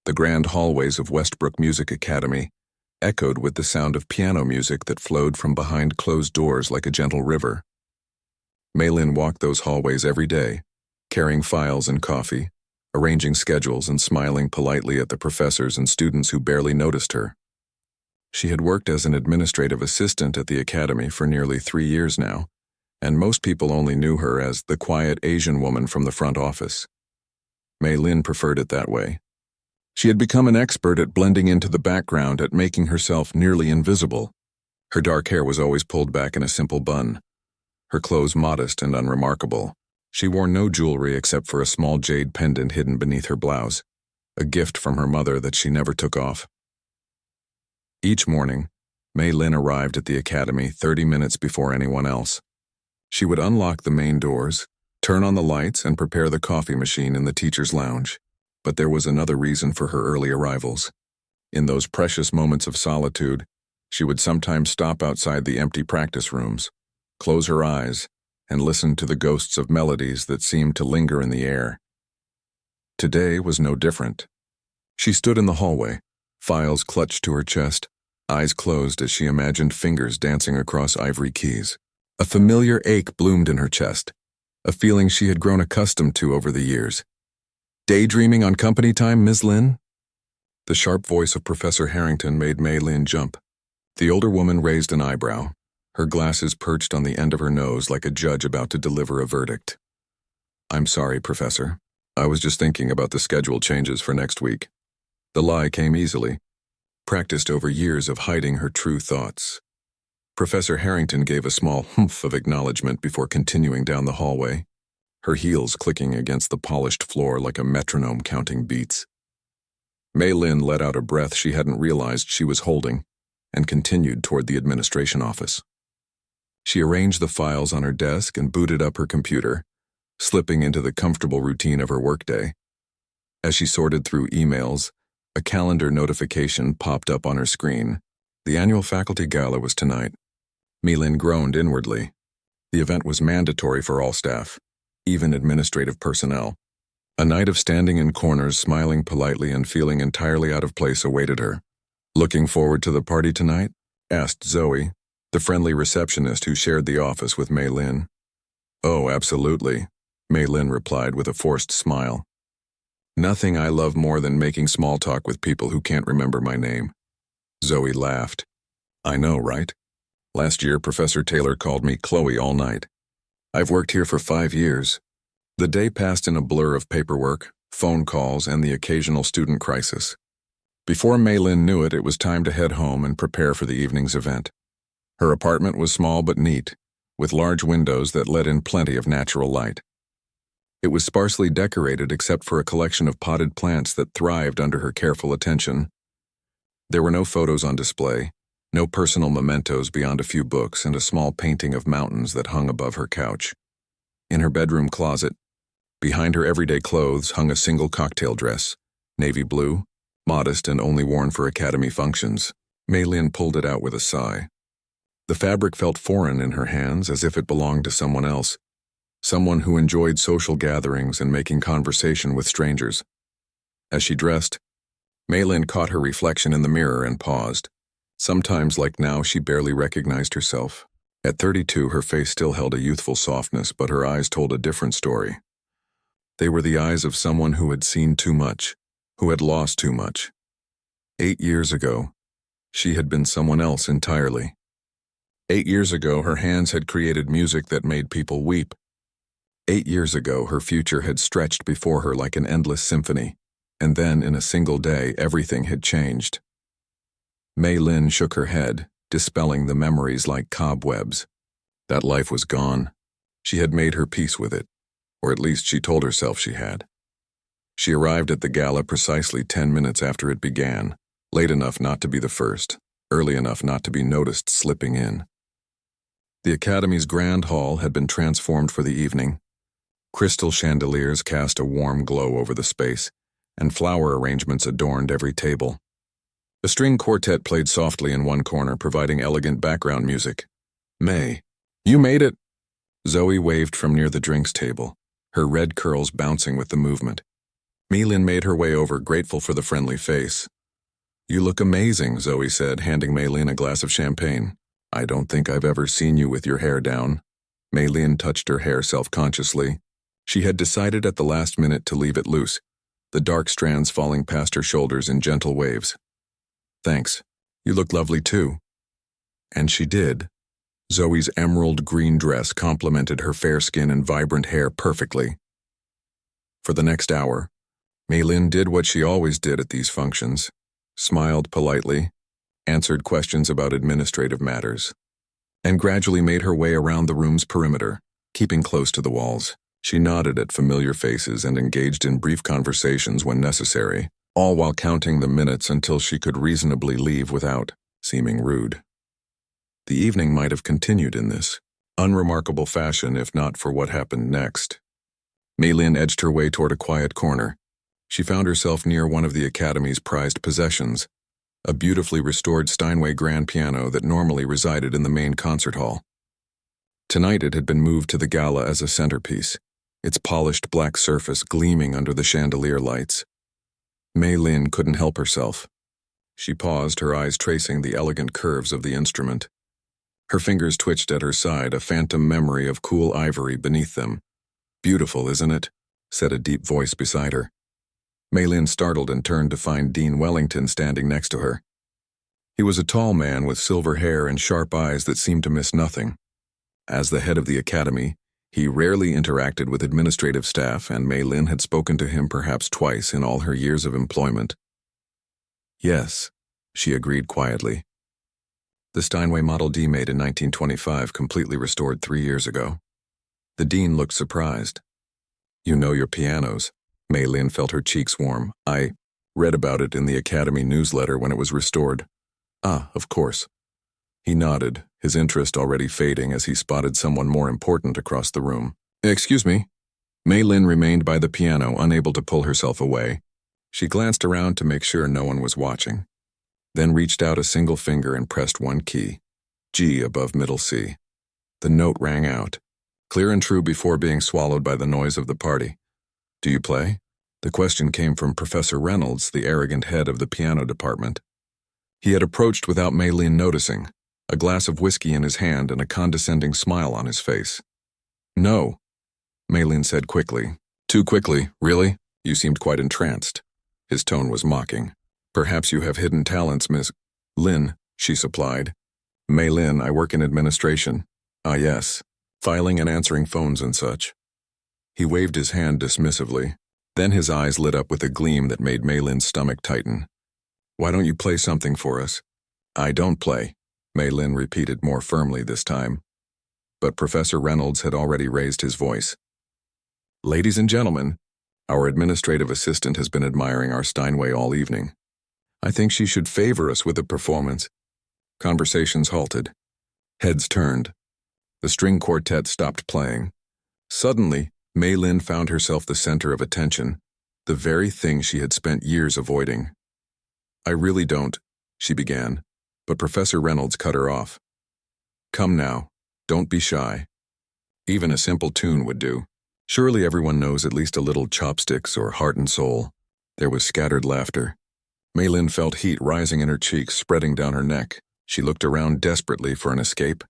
The grand hallways of Westbrook Music Academy echoed with the sound of piano music that flowed from behind closed doors like a gentle river. Maylin walked those hallways every day, carrying files and coffee, arranging schedules and smiling politely at the professors and students who barely noticed her. She had worked as an administrative assistant at the academy for nearly 3 years now, and most people only knew her as the quiet Asian woman from the front office. Maylin preferred it that way. She had become an expert at blending into the background, at making herself nearly invisible. Her dark hair was always pulled back in a simple bun, her clothes modest and unremarkable. She wore no jewelry except for a small jade pendant hidden beneath her blouse, a gift from her mother that she never took off. Each morning, Maylin arrived at the academy 30 minutes before anyone else. She would unlock the main doors, turn on the lights, and prepare the coffee machine in the teacher's lounge. But there was another reason for her early arrivals. In those precious moments of solitude, she would sometimes stop outside the empty practice rooms, close her eyes, and listen to the ghosts of melodies that seemed to linger in the air. Today was no different. She stood in the hallway, files clutched to her chest, eyes closed as she imagined fingers dancing across ivory keys. A familiar ache bloomed in her chest, a feeling she had grown accustomed to over the years. "Daydreaming on company time, Ms. Lin?" The sharp voice of Professor Harrington made Maylin jump. The older woman raised an eyebrow, her glasses perched on the end of her nose like a judge about to deliver a verdict. "I'm sorry, Professor. I was just thinking about the schedule changes for next week." The lie came easily, practiced over years of hiding her true thoughts. Professor Harrington gave a small humph of acknowledgement before continuing down the hallway, her heels clicking against the polished floor like a metronome counting beats. Maylin let out a breath she hadn't realized she was holding and continued toward the administration office. She arranged the files on her desk and booted up her computer, slipping into the comfortable routine of her workday. As she sorted through emails, a calendar notification popped up on her screen. The annual faculty gala was tonight. Maylin groaned inwardly. The event was mandatory for all staff, even administrative personnel. A night of standing in corners, smiling politely and feeling entirely out of place awaited her. "Looking forward to the party tonight?" asked Zoe, the friendly receptionist who shared the office with Maylin. "Oh, absolutely," Maylin replied with a forced smile. "Nothing I love more than making small talk with people who can't remember my name." Zoe laughed. "I know, right? Last year, Professor Taylor called me Chloe all night. I've worked here for 5 years. The day passed in a blur of paperwork, phone calls, and the occasional student crisis. Before Maylin knew it, it was time to head home and prepare for the evening's event. Her apartment was small but neat, with large windows that let in plenty of natural light. It was sparsely decorated except for a collection of potted plants that thrived under her careful attention. There were no photos on display, no personal mementos beyond a few books and a small painting of mountains that hung above her couch. In her bedroom closet, behind her everyday clothes, hung a single cocktail dress, navy blue, modest and only worn for academy functions. Maylin pulled it out with a sigh. The fabric felt foreign in her hands, as if it belonged to someone else, someone who enjoyed social gatherings and making conversation with strangers. As she dressed, Maylin caught her reflection in the mirror and paused. Sometimes, like now, she barely recognized herself. At 32, her face still held a youthful softness, but her eyes told a different story. They were the eyes of someone who had seen too much, who had lost too much. 8 years ago, she had been someone else entirely. 8 years ago, her hands had created music that made people weep. 8 years ago, her future had stretched before her like an endless symphony, and then, in a single day, everything had changed. Maylin shook her head, dispelling the memories like cobwebs. That life was gone. She had made her peace with it, or at least she told herself she had. She arrived at the gala precisely 10 minutes after it began, late enough not to be the first, early enough not to be noticed slipping in. The Academy's grand hall had been transformed for the evening. Crystal chandeliers cast a warm glow over the space, and flower arrangements adorned every table. A string quartet played softly in one corner, providing elegant background music. "May, you made it!" Zoe waved from near the drinks table, her red curls bouncing with the movement. Maylin made her way over, grateful for the friendly face. "You look amazing," Zoe said, handing Maylin a glass of champagne. "I don't think I've ever seen you with your hair down." Maylin touched her hair self-consciously. She had decided at the last minute to leave it loose, the dark strands falling past her shoulders in gentle waves. "Thanks. You look lovely too." And she did. Zoe's emerald green dress complemented her fair skin and vibrant hair perfectly. For the next hour, Maylin did what she always did at these functions, smiled politely, answered questions about administrative matters, and gradually made her way around the room's perimeter, keeping close to the walls. She nodded at familiar faces and engaged in brief conversations when necessary, all while counting the minutes until she could reasonably leave without seeming rude. The evening might have continued in this unremarkable fashion if not for what happened next. Maylin edged her way toward a quiet corner. She found herself near one of the Academy's prized possessions, a beautifully restored Steinway grand piano that normally resided in the main concert hall. Tonight it had been moved to the gala as a centerpiece, its polished black surface gleaming under the chandelier lights. Maylin couldn't help herself. She paused, her eyes tracing the elegant curves of the instrument. Her fingers twitched at her side, a phantom memory of cool ivory beneath them. "Beautiful, isn't it?" said a deep voice beside her. Maylin startled and turned to find Dean Wellington standing next to her. He was a tall man with silver hair and sharp eyes that seemed to miss nothing. As the head of the Academy, he rarely interacted with administrative staff, and Maylin had spoken to him perhaps twice in all her years of employment. "Yes," she agreed quietly. "The Steinway Model D made in 1925, completely restored 3 years ago." The dean looked surprised. "You know your pianos." Maylin felt her cheeks warm. "I read about it in the Academy newsletter when it was restored." "Ah, of course." He nodded, his interest already fading as he spotted someone more important across the room. "Excuse me." Maylin remained by the piano, unable to pull herself away. She glanced around to make sure no one was watching, then reached out a single finger and pressed one key, G above middle C. The note rang out, clear and true before being swallowed by the noise of the party. "Do you play?" The question came from Professor Reynolds, the arrogant head of the piano department. He had approached without Maylin noticing, a glass of whiskey in his hand and a condescending smile on his face. "No," Maylin said quickly. "Too quickly, really? You seemed quite entranced." His tone was mocking. "Perhaps you have hidden talents, Miss Lin," she supplied. "Maylin, I work in administration." "Ah, yes. Filing and answering phones and such." He waved his hand dismissively. Then his eyes lit up with a gleam that made Maylin's stomach tighten. "Why don't you play something for us?" "I don't play," Maylin repeated more firmly this time. But Professor Reynolds had already raised his voice. "Ladies and gentlemen, our administrative assistant has been admiring our Steinway all evening. I think she should favor us with a performance." Conversations halted. Heads turned. The string quartet stopped playing. Suddenly, Maylin found herself the center of attention, the very thing she had spent years avoiding. "I really don't," she began, but Professor Reynolds cut her off. "Come now, don't be shy. Even a simple tune would do. Surely everyone knows at least a little Chopsticks or Heart and Soul." There was scattered laughter. Maylin felt heat rising in her cheeks, spreading down her neck. She looked around desperately for an escape,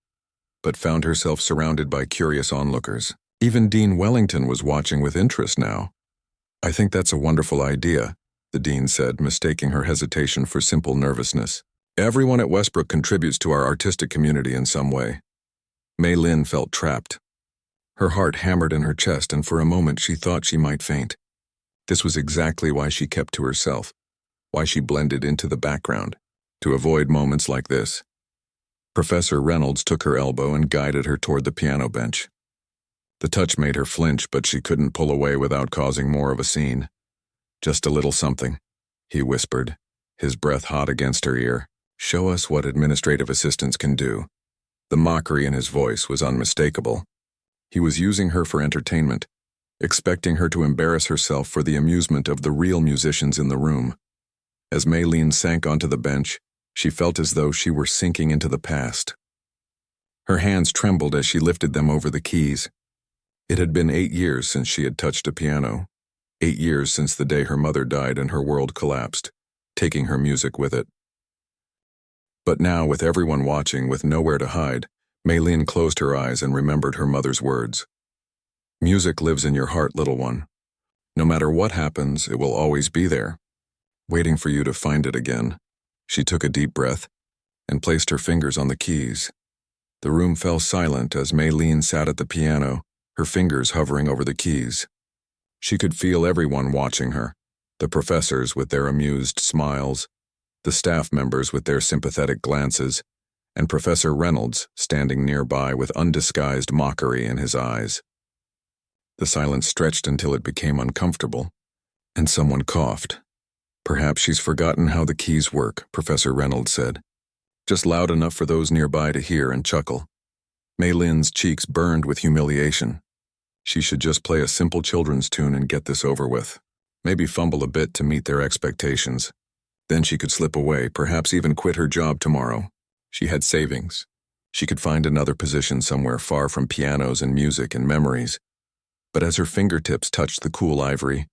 but found herself surrounded by curious onlookers. Even Dean Wellington was watching with interest now. "I think that's a wonderful idea," the dean said, mistaking her hesitation for simple nervousness. "Everyone at Westbrook contributes to our artistic community in some way." Maylin felt trapped. Her heart hammered in her chest, and for a moment she thought she might faint. This was exactly why she kept to herself, why she blended into the background, to avoid moments like this. Professor Reynolds took her elbow and guided her toward the piano bench. The touch made her flinch, but she couldn't pull away without causing more of a scene. "Just a little something," he whispered, his breath hot against her ear. "Show us what administrative assistants can do." The mockery in his voice was unmistakable. He was using her for entertainment, expecting her to embarrass herself for the amusement of the real musicians in the room. As Maylin sank onto the bench, she felt as though she were sinking into the past. Her hands trembled as she lifted them over the keys. It had been 8 years since she had touched a piano. 8 years since the day her mother died and her world collapsed, taking her music with it. But now, with everyone watching, with nowhere to hide, Maylene closed her eyes and remembered her mother's words. Music lives in your heart, little one. No matter what happens, it will always be there, waiting for you to find it again. She took a deep breath and placed her fingers on the keys. The room fell silent as Maylene sat at the piano, her fingers hovering over the keys. She could feel everyone watching her, the professors with their amused smiles, the staff members with their sympathetic glances, and Professor Reynolds standing nearby with undisguised mockery in his eyes. The silence stretched until it became uncomfortable, and someone coughed. "Perhaps she's forgotten how the keys work," Professor Reynolds said, just loud enough for those nearby to hear and chuckle. Maylene's cheeks burned with humiliation. She should just play a simple children's tune and get this over with. Maybe fumble a bit to meet their expectations. Then she could slip away, perhaps even quit her job tomorrow. She had savings. She could find another position somewhere far from pianos and music and memories. But as her fingertips touched the cool ivory,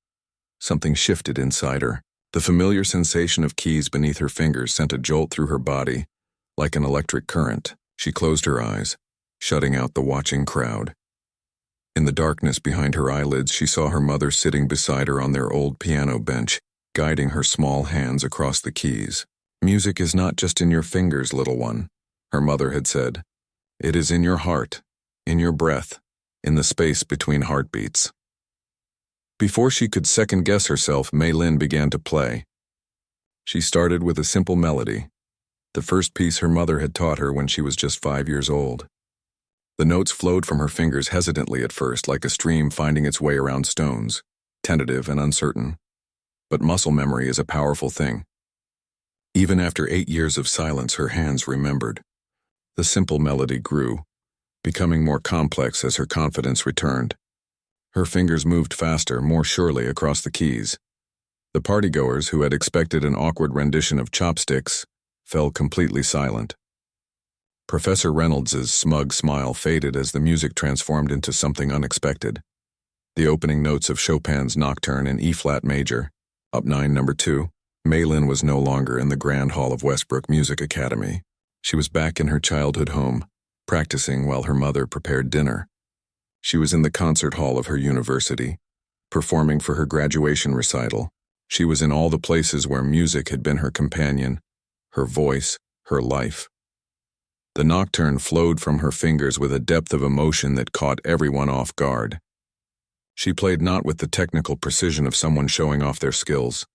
something shifted inside her. The familiar sensation of keys beneath her fingers sent a jolt through her body, like an electric current. She closed her eyes, shutting out the watching crowd. In the darkness behind her eyelids, she saw her mother sitting beside her on their old piano bench, guiding her small hands across the keys. "Music is not just in your fingers, little one," her mother had said. "It is in your heart, in your breath, in the space between heartbeats." Before she could second-guess herself, Maylene began to play. She started with a simple melody, the first piece her mother had taught her when she was just 5 years old. The notes flowed from her fingers hesitantly at first, like a stream finding its way around stones, tentative and uncertain. But muscle memory is a powerful thing. Even after 8 years of silence, her hands remembered. The simple melody grew, becoming more complex as her confidence returned. Her fingers moved faster, more surely across the keys. The partygoers, who had expected an awkward rendition of Chopsticks, fell completely silent. Professor Reynolds's smug smile faded as the music transformed into something unexpected. The opening notes of Chopin's Nocturne in E-flat major, Op. 9, No. 2, Maylene was no longer in the Grand Hall of Westbrook Music Academy. She was back in her childhood home, practicing while her mother prepared dinner. She was in the concert hall of her university, performing for her graduation recital. She was in all the places where music had been her companion, her voice, her life. The nocturne flowed from her fingers with a depth of emotion that caught everyone off guard. She played not with the technical precision of someone showing off their skills,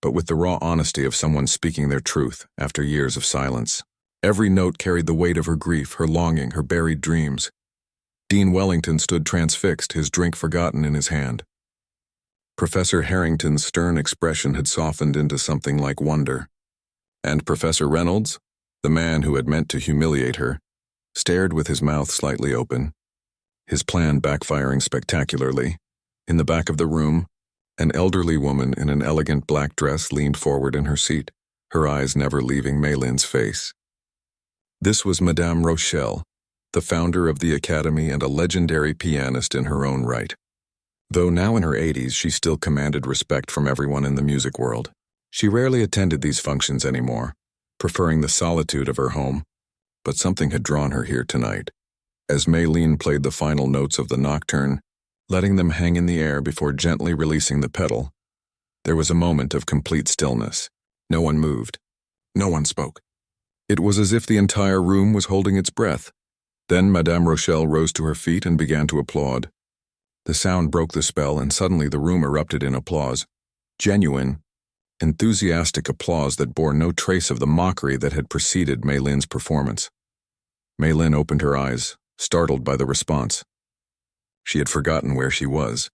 but with the raw honesty of someone speaking their truth after years of silence. Every note carried the weight of her grief, her longing, her buried dreams. Dean Wellington stood transfixed, his drink forgotten in his hand. Professor Harrington's stern expression had softened into something like wonder. And Professor Reynolds, the man who had meant to humiliate her, stared with his mouth slightly open, his plan backfiring spectacularly. In the back of the room, an elderly woman in an elegant black dress leaned forward in her seat, her eyes never leaving Maylene's face. This was Madame Rochelle, the founder of the Academy and a legendary pianist in her own right. Though now in her 80s, she still commanded respect from everyone in the music world. She rarely attended these functions anymore, preferring the solitude of her home, but something had drawn her here tonight. As Maylene played the final notes of the nocturne, letting them hang in the air before gently releasing the pedal, there was a moment of complete stillness. No one moved. No one spoke. It was as if the entire room was holding its breath. Then Madame Rochelle rose to her feet and began to applaud. The sound broke the spell, and suddenly the room erupted in applause. Genuine, enthusiastic applause that bore no trace of the mockery that had preceded Maylene's performance. Maylene opened her eyes, startled by the response. She had forgotten where she was,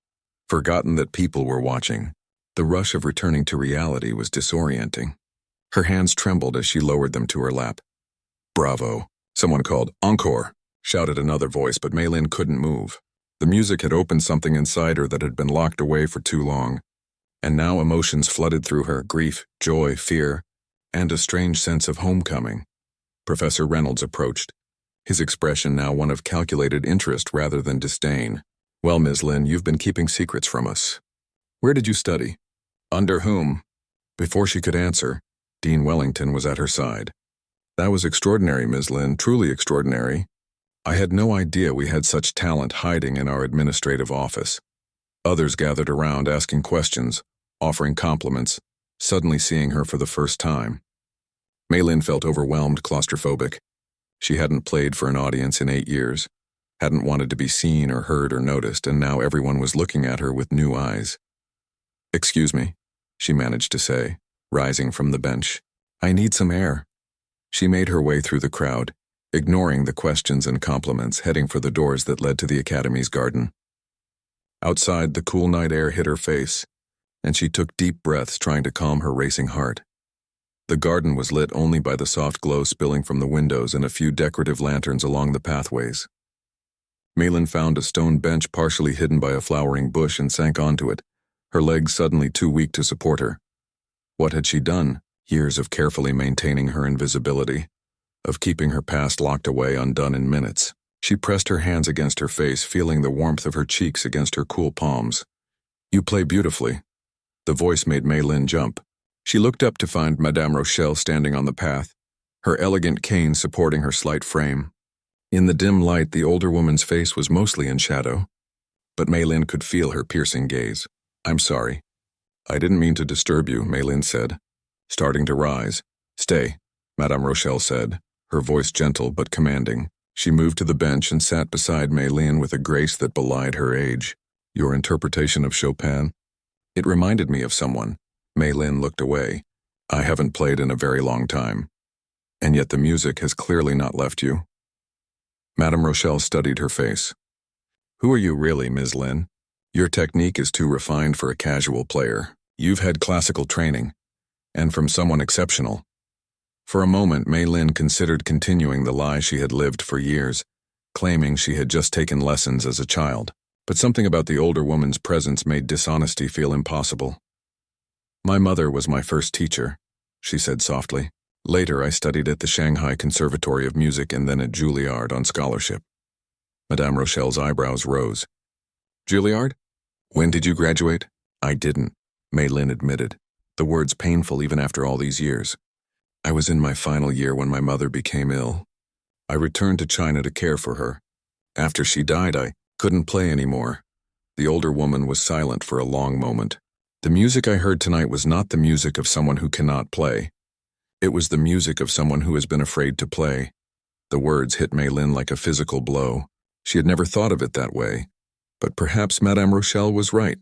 forgotten that people were watching. The rush of returning to reality was disorienting. Her hands trembled as she lowered them to her lap. "Bravo!" Someone called. "Encore!" shouted another voice, but Maylene couldn't move. The music had opened something inside her that had been locked away for too long, and now emotions flooded through her: grief, joy, fear, and a strange sense of homecoming. Professor Reynolds approached, his expression now one of calculated interest rather than disdain. "Well, Miss Lynn, you've been keeping secrets from us. Where did you study? Under whom? Before she could answer, Dean Wellington was at her side. That was extraordinary, Ms. Lin, truly extraordinary. I had no idea we had such talent hiding in our administrative office. Others gathered around asking questions, offering compliments, suddenly seeing her for the first time. Mei-Lin felt overwhelmed, claustrophobic. She hadn't played for an audience in 8 years, hadn't wanted to be seen or heard or noticed, and now everyone was looking at her with new eyes. "Excuse me," she managed to say, rising from the bench. "I need some air." She made her way through the crowd, ignoring the questions and compliments, heading for the doors that led to the academy's garden. Outside, the cool night air hit her face, and she took deep breaths trying to calm her racing heart. The garden was lit only by the soft glow spilling from the windows and a few decorative lanterns along the pathways. Mei-Lin found a stone bench partially hidden by a flowering bush and sank onto it, her legs suddenly too weak to support her. What had she done? Years of carefully maintaining her invisibility, of keeping her past locked away undone in minutes. She pressed her hands against her face, feeling the warmth of her cheeks against her cool palms. "You play beautifully." The voice made Mei-Lin jump. She looked up to find Madame Rochelle standing on the path, her elegant cane supporting her slight frame. In the dim light, the older woman's face was mostly in shadow, but Mei-Lin could feel her piercing gaze. "I'm sorry. I didn't mean to disturb you," Mei-Lin said, starting to rise. "Stay," Madame Rochelle said, her voice gentle but commanding. She moved to the bench and sat beside Mei-Lin with a grace that belied her age. "Your interpretation of Chopin? It reminded me of someone." Mei-Lin looked away. "I haven't played in a very long time. And yet the music has clearly not left you." Madame Rochelle studied her face. "Who are you really, Ms. Lin? Your technique is too refined for a casual player. You've had classical training, and from someone exceptional." For a moment, Mei-Lin considered continuing the lie she had lived for years, claiming she had just taken lessons as a child. But something about the older woman's presence made dishonesty feel impossible. "My mother was my first teacher," she said softly. "Later, I studied at the Shanghai Conservatory of Music and then at Juilliard on scholarship." Madame Rochelle's eyebrows rose. "Juilliard? When did you graduate?" "I didn't," Mei-Lin admitted, the words painful even after all these years. "I was in my final year when my mother became ill. I returned to China to care for her. After she died, I couldn't play anymore." The older woman was silent for a long moment. "The music I heard tonight was not the music of someone who cannot play. It was the music of someone who has been afraid to play." The words hit Mei-Lin like a physical blow. She had never thought of it that way. But perhaps Madame Rochelle was right.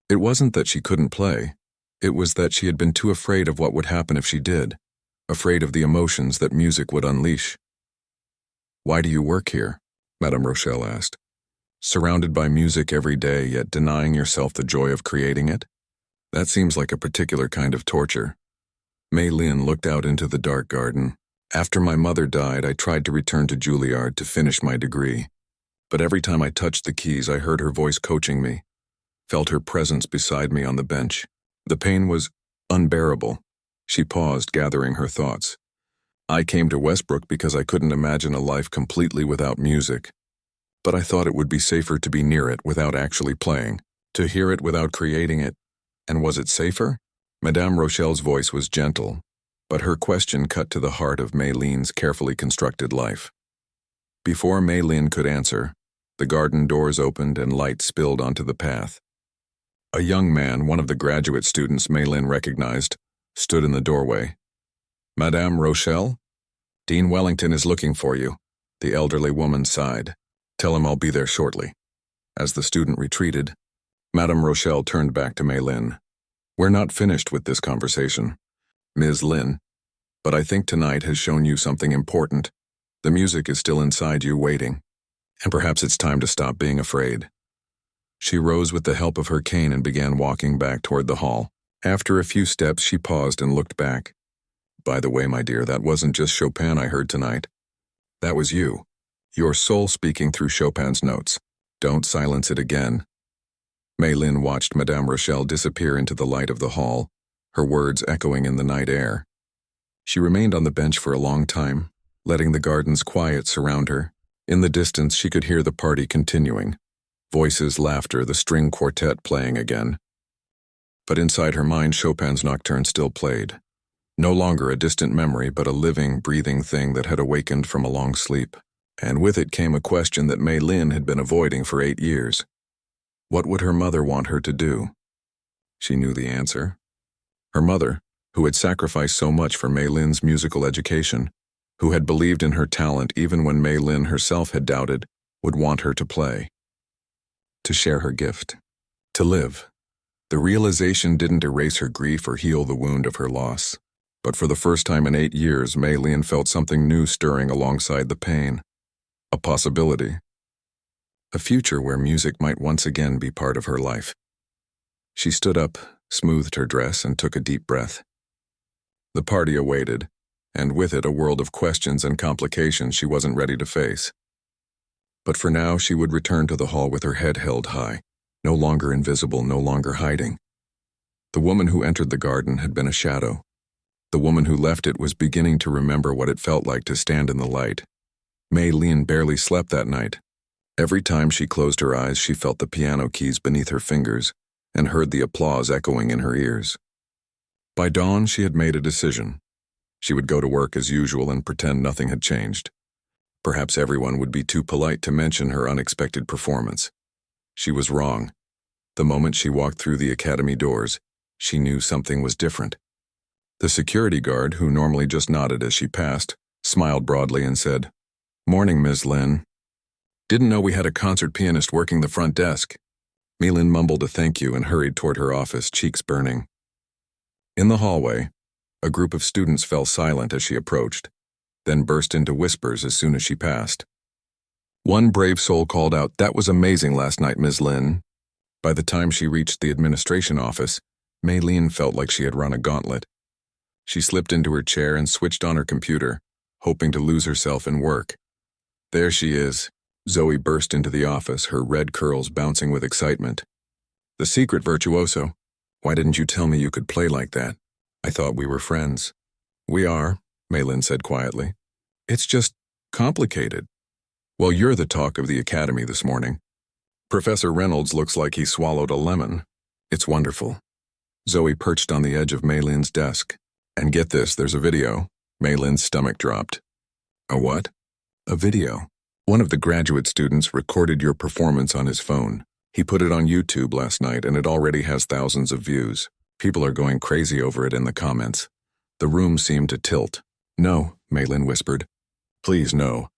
It wasn't that she couldn't play. It was that she had been too afraid of what would happen if she did, afraid of the emotions that music would unleash. "Why do you work here?" Madame Rochelle asked. "Surrounded by music every day, yet denying yourself the joy of creating it? That seems like a particular kind of torture." Mei-Lin looked out into the dark garden. "After my mother died, I tried to return to Juilliard to finish my degree. But every time I touched the keys, I heard her voice coaching me, felt her presence beside me on the bench. The pain was unbearable." She paused, gathering her thoughts. "I came to Westbrook because I couldn't imagine a life completely without music. But I thought it would be safer to be near it without actually playing, to hear it without creating it. And was it safer?" Madame Rochelle's voice was gentle, but her question cut to the heart of Mei-Lin's carefully constructed life. Before Mei-Lin could answer, the garden doors opened and light spilled onto the path. A young man, one of the graduate students Mei-Lin recognized, stood in the doorway. "Madame Rochelle? Dean Wellington is looking for you," the elderly woman sighed. "Tell him I'll be there shortly." As the student retreated, Madame Rochelle turned back to Mei-Lin. "We're not finished with this conversation, Ms. Lin, but I think tonight has shown you something important. The music is still inside you waiting, and perhaps it's time to stop being afraid." She rose with the help of her cane and began walking back toward the hall. After a few steps, she paused and looked back. "By the way, my dear, that wasn't just Chopin I heard tonight. That was you, your soul speaking through Chopin's notes. Don't silence it again." Mei-Lin watched Madame Rochelle disappear into the light of the hall, her words echoing in the night air. She remained on the bench for a long time, letting the garden's quiet surround her. In the distance, she could hear the party continuing. Voices, laughter, the string quartet playing again. But inside her mind, Chopin's Nocturne still played. No longer a distant memory, but a living, breathing thing that had awakened from a long sleep. And with it came a question that Mei Lin had been avoiding for 8 years. What would her mother want her to do? She knew the answer. Her mother, who had sacrificed so much for Mei Lin's musical education, who had believed in her talent even when Mei Lin herself had doubted, would want her to play. To share her gift. To live. The realization didn't erase her grief or heal the wound of her loss. But for the first time in 8 years, Mei Lin felt something new stirring alongside the pain. A possibility. A future where music might once again be part of her life. She stood up, smoothed her dress, and took a deep breath. The party awaited, and with it a world of questions and complications she wasn't ready to face. But for now, she would return to the hall with her head held high, no longer invisible, no longer hiding. The woman who entered the garden had been a shadow. The woman who left it was beginning to remember what it felt like to stand in the light. Mei Lin barely slept that night. Every time she closed her eyes, she felt the piano keys beneath her fingers and heard the applause echoing in her ears. By dawn, she had made a decision. She would go to work as usual and pretend nothing had changed. Perhaps everyone would be too polite to mention her unexpected performance. She was wrong. The moment she walked through the academy doors, she knew something was different. The security guard, who normally just nodded as she passed, smiled broadly and said, "Morning, Ms. Lin. Didn't know we had a concert pianist working the front desk." Mei Lin mumbled a thank you and hurried toward her office, cheeks burning. In the hallway, a group of students fell silent as she approached, then burst into whispers as soon as she passed. One brave soul called out, "That was amazing last night, Ms. Lin." By the time she reached the administration office, Mei Lin felt like she had run a gauntlet. She slipped into her chair and switched on her computer, hoping to lose herself in work. There she is. Zoe burst into the office, her red curls bouncing with excitement. "The secret, virtuoso. Why didn't you tell me you could play like that? I thought we were friends." "We are," Mei Lin said quietly. "It's just complicated." "Well, you're the talk of the academy this morning. Professor Reynolds looks like he swallowed a lemon. It's wonderful." Zoe perched on the edge of Mei Lin's desk. "And get this, there's a video." Mei Lin's stomach dropped. "A what?" "A video. One of the graduate students recorded your performance on his phone. He put it on YouTube last night and it already has thousands of views. People are going crazy over it in the comments." The room seemed to tilt. "No," Mei Lin whispered. "Please, no."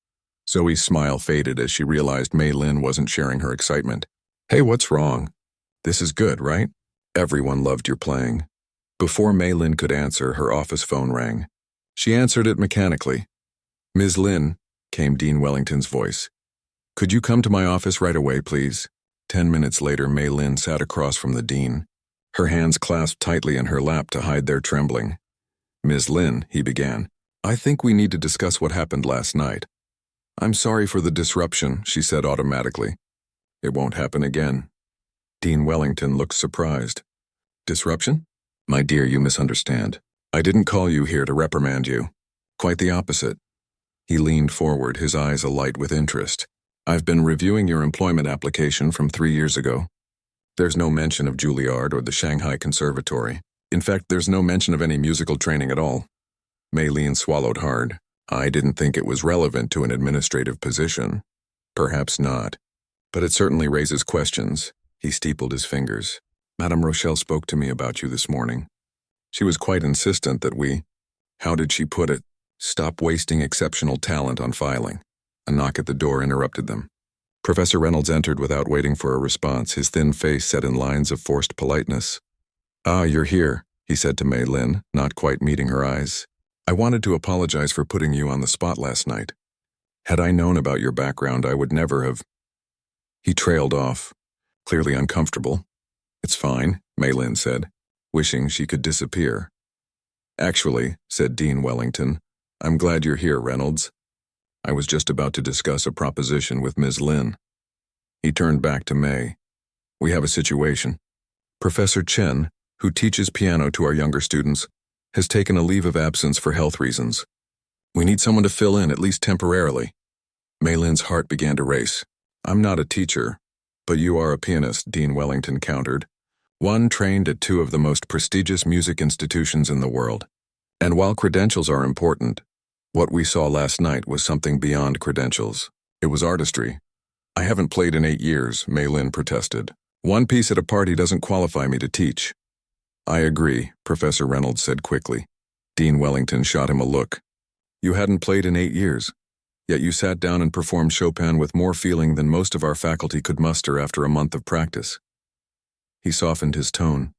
Zoe's smile faded as she realized Mei Lin wasn't sharing her excitement. "Hey, what's wrong? This is good, right? Everyone loved your playing." Before Mei Lin could answer, her office phone rang. She answered it mechanically. "Ms. Lin," came Dean Wellington's voice. "Could you come to my office right away, please?" 10 minutes later, Mei Lin sat across from the dean, her hands clasped tightly in her lap to hide their trembling. "Ms. Lin," he began, "I think we need to discuss what happened last night." "I'm sorry for the disruption," she said automatically. "It won't happen again." Dean Wellington looked surprised. "Disruption? My dear, you misunderstand. I didn't call you here to reprimand you. Quite the opposite." He leaned forward, his eyes alight with interest. "I've been reviewing your employment application from 3 years ago. There's no mention of Juilliard or the Shanghai Conservatory. In fact, there's no mention of any musical training at all." Mei Lin swallowed hard. "I didn't think it was relevant to an administrative position." "Perhaps not. But it certainly raises questions." He steepled his fingers. "Madame Rochelle spoke to me about you this morning. She was quite insistent that we—" How did she put it? "Stop wasting exceptional talent on filing." A knock at the door interrupted them. Professor Reynolds entered without waiting for a response, his thin face set in lines of forced politeness. "Ah, you're here," he said to Mei Lin, not quite meeting her eyes. "I wanted to apologize for putting you on the spot last night. Had I known about your background, I would never have—" He trailed off, clearly uncomfortable. "It's fine," Mei Lin said, wishing she could disappear. "Actually," said Dean Wellington, "I'm glad you're here, Reynolds. I was just about to discuss a proposition with Ms. Lin." He turned back to Mei. "We have a situation. Professor Chen, who teaches piano to our younger students, has taken a leave of absence for health reasons. We need someone to fill in, at least temporarily." Mei Lin's heart began to race. "I'm not a teacher, but you are a pianist," Dean Wellington countered. One trained at two of the most prestigious music institutions in the world. And while credentials are important, what we saw last night was something beyond credentials. It was artistry. I haven't played in 8 years, Mei Lin protested. One piece at a party doesn't qualify me to teach. I agree, Professor Reynolds said quickly. Dean Wellington shot him a look. You hadn't played in 8 years, yet you sat down and performed Chopin with more feeling than most of our faculty could muster after a month of practice. He softened his tone.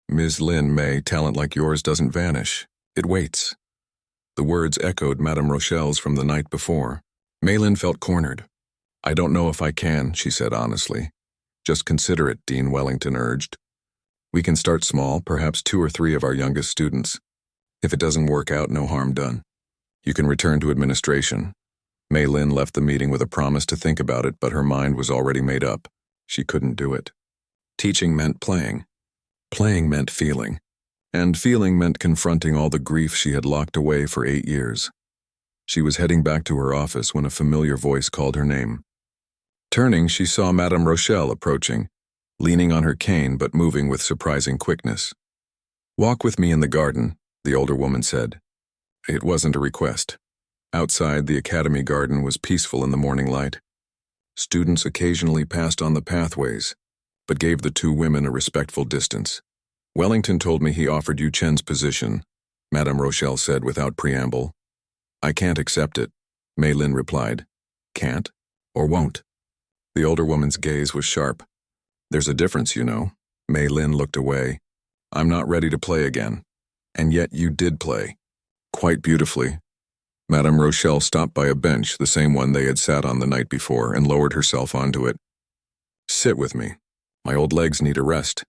Ms. Lin May, talent like yours doesn't vanish. It waits. The words echoed Madame Rochel's from the night before. Mei Lin felt cornered. I don't know if I can, she said honestly. Just consider it, Dean Wellington urged. We can start small, perhaps 2 or 3 of our youngest students. If it doesn't work out, no harm done. You can return to administration. Mei Lin left the meeting with a promise to think about it, but her mind was already made up. She couldn't do it. Teaching meant playing. Playing meant feeling. And feeling meant confronting all the grief she had locked away for 8 years. She was heading back to her office when a familiar voice called her name. Turning, she saw Madame Rochelle approaching, leaning on her cane but moving with surprising quickness. Walk with me in the garden, the older woman said. It wasn't a request. Outside, the academy garden was peaceful in the morning light. Students occasionally passed on the pathways, but gave the 2 women a respectful distance. Wellington told me he offered you Chen's position, Madame Rochelle said without preamble. I can't accept it, Mei Lin replied. Can't? Or won't? The older woman's gaze was sharp. There's a difference, you know. Mei Lin looked away. I'm not ready to play again. And yet you did play. Quite beautifully. Madame Rochelle stopped by a bench, the same one they had sat on the night before, and lowered herself onto it. Sit with me. My old legs need a rest.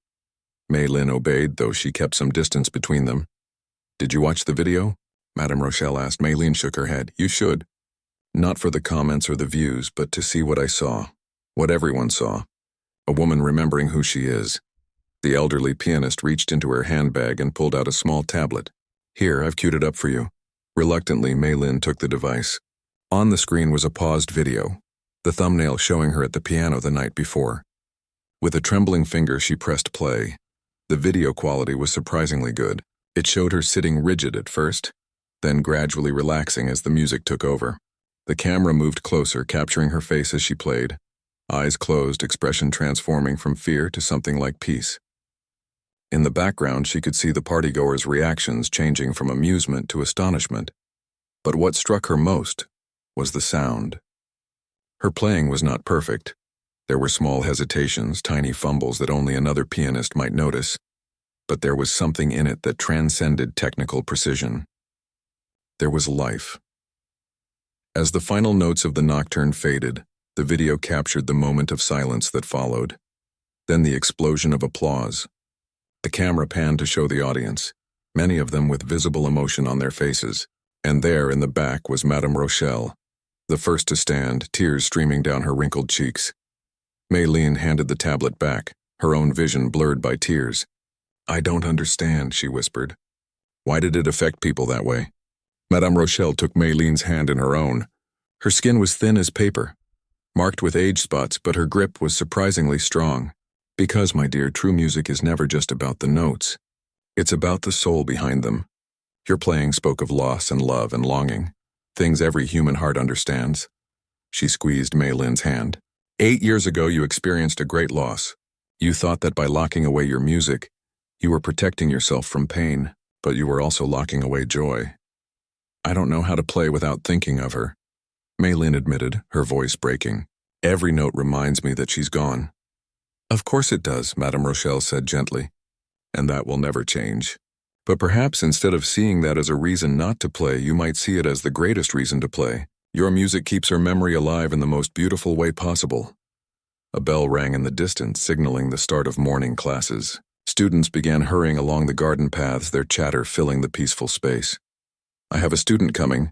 Mei Lin obeyed, though she kept some distance between them. Did you watch the video? Madame Rochelle asked. Mei Lin shook her head. You should. Not for the comments or the views, but to see what I saw. What everyone saw. A woman remembering who she is. The elderly pianist reached into her handbag and pulled out a small tablet. Here, I've queued it up for you. Reluctantly, Mei Lin took the device. On the screen was a paused video, the thumbnail showing her at the piano the night before. With a trembling finger, she pressed play. The video quality was surprisingly good. It showed her sitting rigid at first, then gradually relaxing as the music took over. The camera moved closer, capturing her face as she played. Eyes closed, expression transforming from fear to something like peace. In the background, she could see the partygoers' reactions changing from amusement to astonishment. But what struck her most was the sound. Her playing was not perfect. There were small hesitations, tiny fumbles that only another pianist might notice. But there was something in it that transcended technical precision. There was life. As the final notes of the nocturne faded, the video captured the moment of silence that followed. Then the explosion of applause. The camera panned to show the audience, many of them with visible emotion on their faces, and there in the back was Madame Rochelle, the first to stand, tears streaming down her wrinkled cheeks. Mei Lin handed the tablet back, her own vision blurred by tears. I don't understand, she whispered. Why did it affect people that way? Madame Rochelle took Mei Lin's hand in her own. Her skin was thin as paper, marked with age spots, but her grip was surprisingly strong. Because, my dear, true music is never just about the notes. It's about the soul behind them. Your playing spoke of loss and love and longing, things every human heart understands. She squeezed Mei Lin's hand. 8 years ago, you experienced a great loss. You thought that by locking away your music, you were protecting yourself from pain, but you were also locking away joy. I don't know how to play without thinking of her, Mei Lin admitted, her voice breaking. Every note reminds me that she's gone. Of course it does, Madame Rochelle said gently, and that will never change. But perhaps instead of seeing that as a reason not to play, you might see it as the greatest reason to play. Your music keeps her memory alive in the most beautiful way possible. A bell rang in the distance, signaling the start of morning classes. Students began hurrying along the garden paths, their chatter filling the peaceful space. I have a student coming,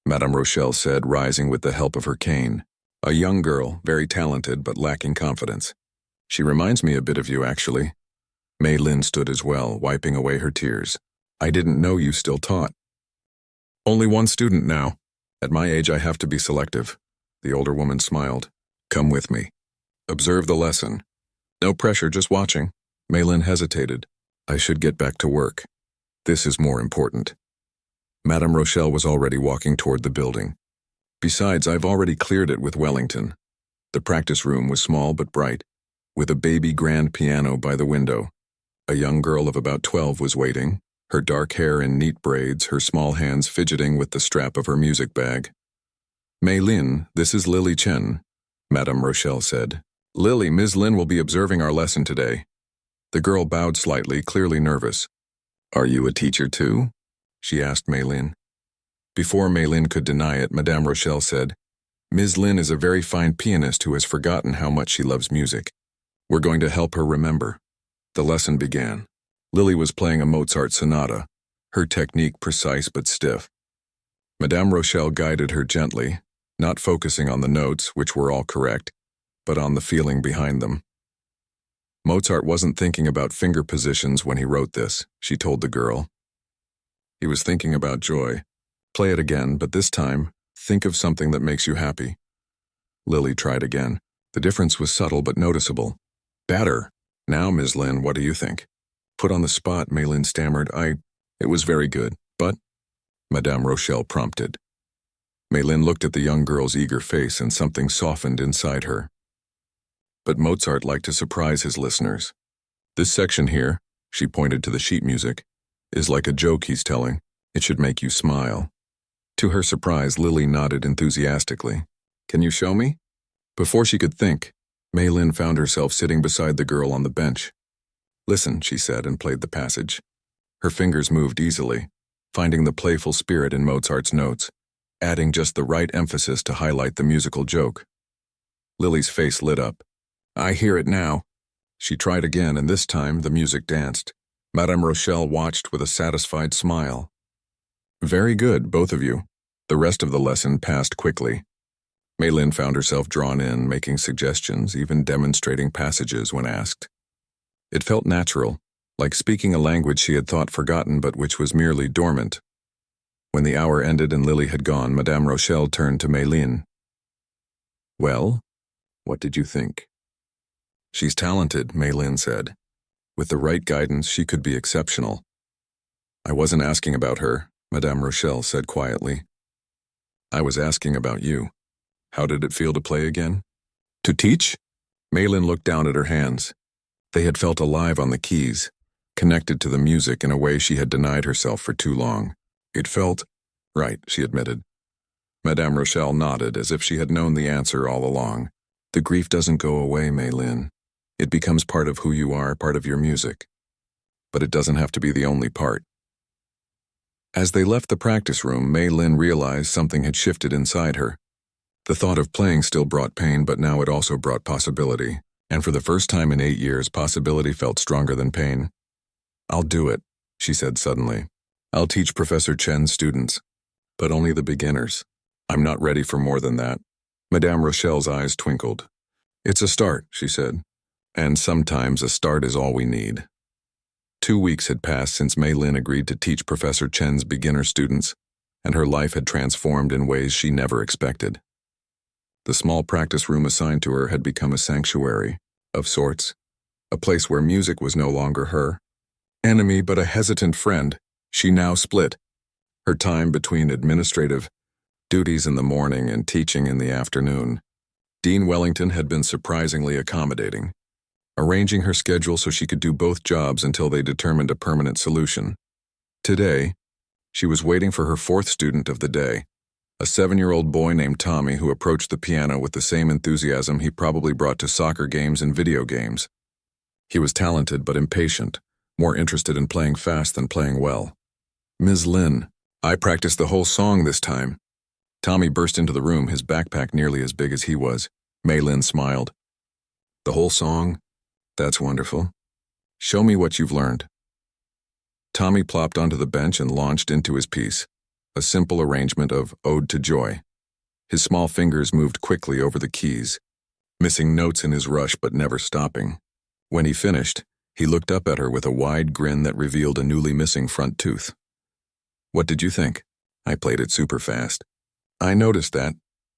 Madame Rochelle said, rising with the help of her cane. A young girl, very talented but lacking confidence. She reminds me a bit of you, actually. Mei Lin stood as well, wiping away her tears. I didn't know you still taught. Only one student now. At my age, I have to be selective. The older woman smiled. Come with me. Observe the lesson. No pressure, just watching. Maylin hesitated. I should get back to work. This is more important. Madame Rochelle was already walking toward the building. Besides, I've already cleared it with Wellington. The practice room was small but bright, with a baby grand piano by the window. A young girl of about 12 was waiting, her dark hair in neat braids, her small hands fidgeting with the strap of her music bag. Maylin, this is Lily Chen, Madame Rochelle said. Lily, Ms. Lin will be observing our lesson today. The girl bowed slightly, clearly nervous. Are you a teacher too? She asked Maylin. Before Maylin could deny it, Madame Rochelle said, Ms. Lin is a very fine pianist who has forgotten how much she loves music. We're going to help her remember. The lesson began. Lily was playing a Mozart sonata, her technique precise but stiff. Madame Rochelle guided her gently, not focusing on the notes, which were all correct, but on the feeling behind them. Mozart wasn't thinking about finger positions when he wrote this, she told the girl. He was thinking about joy. Play it again, but this time, think of something that makes you happy. Lily tried again. The difference was subtle but noticeable. Better. Now, Ms. Lin, what do you think? Put on the spot, Maylin stammered. It was very good, but... Madame Rochelle prompted. Maylin looked at the young girl's eager face and something softened inside her. But Mozart liked to surprise his listeners. This section here, she pointed to the sheet music, is like a joke he's telling. It should make you smile. To her surprise, Lily nodded enthusiastically. Can you show me? Before she could think, Maylin found herself sitting beside the girl on the bench. Listen, she said, and played the passage. Her fingers moved easily, finding the playful spirit in Mozart's notes, adding just the right emphasis to highlight the musical joke. Lily's face lit up. I hear it now. She tried again, and this time the music danced. Madame Rochelle watched with a satisfied smile. Very good, both of you. The rest of the lesson passed quickly. Maylin found herself drawn in, making suggestions, even demonstrating passages when asked. It felt natural, like speaking a language she had thought forgotten but which was merely dormant. When the hour ended and Lily had gone, Madame Rochelle turned to Maylin. Well, what did you think? She's talented, Maylin said. With the right guidance, she could be exceptional. I wasn't asking about her, Madame Rochelle said quietly. I was asking about you. How did it feel to play again? To teach? Maylin looked down at her hands. They had felt alive on the keys, connected to the music in a way she had denied herself for too long. It felt right, she admitted. Madame Rochelle nodded as if she had known the answer all along. The grief doesn't go away, Maylin. It becomes part of who you are, part of your music. But it doesn't have to be the only part. As they left the practice room, Maylin realized something had shifted inside her. The thought of playing still brought pain, but now it also brought possibility. And for the first time in 8 years, possibility felt stronger than pain. I'll do it, she said suddenly. I'll teach Professor Chen's students, but only the beginners. I'm not ready for more than that. Madame Rochelle's eyes twinkled. It's a start, she said, and sometimes a start is all we need. 2 weeks had passed since Maylin agreed to teach Professor Chen's beginner students, and her life had transformed in ways she never expected. The small practice room assigned to her had become a sanctuary, of sorts, a place where music was no longer her enemy but a hesitant friend. She now split her time between administrative duties in the morning and teaching in the afternoon. Dean Wellington had been surprisingly accommodating, arranging her schedule so she could do both jobs until they determined a permanent solution. Today, she was waiting for her fourth student of the day, a 7-year-old boy named Tommy who approached the piano with the same enthusiasm he probably brought to soccer games and video games. He was talented but impatient, more interested in playing fast than playing well. Ms. Lin, I practiced the whole song this time. Tommy burst into the room, his backpack nearly as big as he was. Maylin smiled. The whole song? That's wonderful. Show me what you've learned. Tommy plopped onto the bench and launched into his piece, a simple arrangement of Ode to Joy. His small fingers moved quickly over the keys, missing notes in his rush but never stopping. When he finished, he looked up at her with a wide grin that revealed a newly missing front tooth. What did you think? I played it super fast. I noticed that,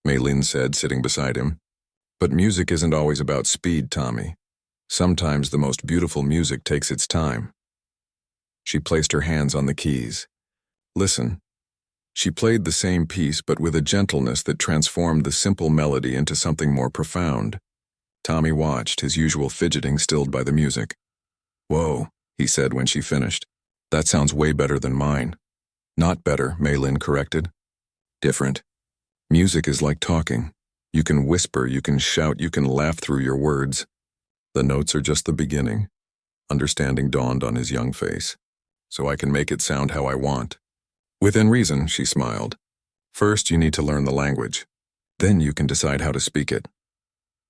Maylin said, sitting beside him. But music isn't always about speed, Tommy. Sometimes the most beautiful music takes its time. She placed her hands on the keys. Listen. She played the same piece but with a gentleness that transformed the simple melody into something more profound. Tommy watched, his usual fidgeting stilled by the music. "Whoa," he said when she finished. "That sounds way better than mine." "Not better," Maylin corrected. "Different. Music is like talking. You can whisper, you can shout, you can laugh through your words. The notes are just the beginning." Understanding dawned on his young face. "So I can make it sound how I want." "Within reason," she smiled. "First, you need to learn the language. Then you can decide how to speak it."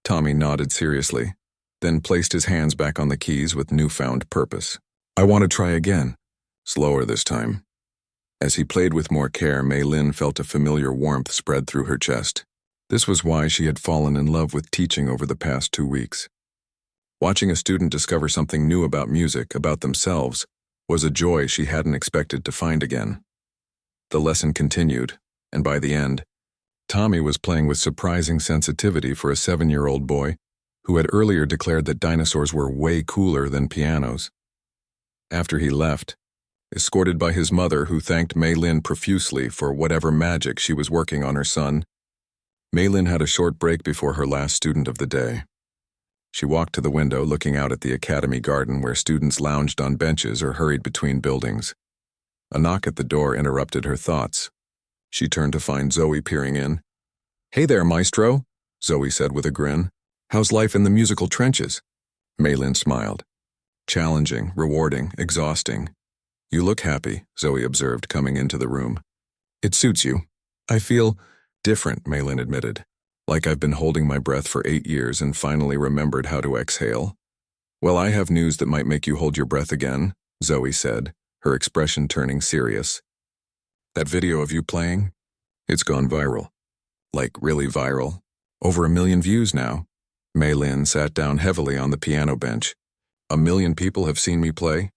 Tommy nodded seriously, then placed his hands back on the keys with newfound purpose. "I want to try again." Slower this time. As he played with more care, Maylin felt a familiar warmth spread through her chest. This was why she had fallen in love with teaching over the past 2 weeks. Watching a student discover something new about music, about themselves, was a joy she hadn't expected to find again. The lesson continued, and by the end, Tommy was playing with surprising sensitivity for a 7-year-old boy who had earlier declared that dinosaurs were way cooler than pianos. After he left, escorted by his mother who thanked Maylin profusely for whatever magic she was working on her son, Maylin had a short break before her last student of the day. She walked to the window looking out at the academy garden where students lounged on benches or hurried between buildings. A knock at the door interrupted her thoughts. She turned to find Zoe peering in. "Hey there, maestro," Zoe said with a grin. "How's life in the musical trenches?" Maylin smiled. "Challenging, rewarding, exhausting." "You look happy," Zoe observed, coming into the room. "It suits you." "I feel different," Maylin admitted. "Like I've been holding my breath for 8 years and finally remembered how to exhale." "Well, I have news that might make you hold your breath again," Zoe said, her expression turning serious. "That video of you playing? It's gone viral. Like, really viral. Over 1 million views now." Maylin sat down heavily on the piano bench. "1 million people have seen me play?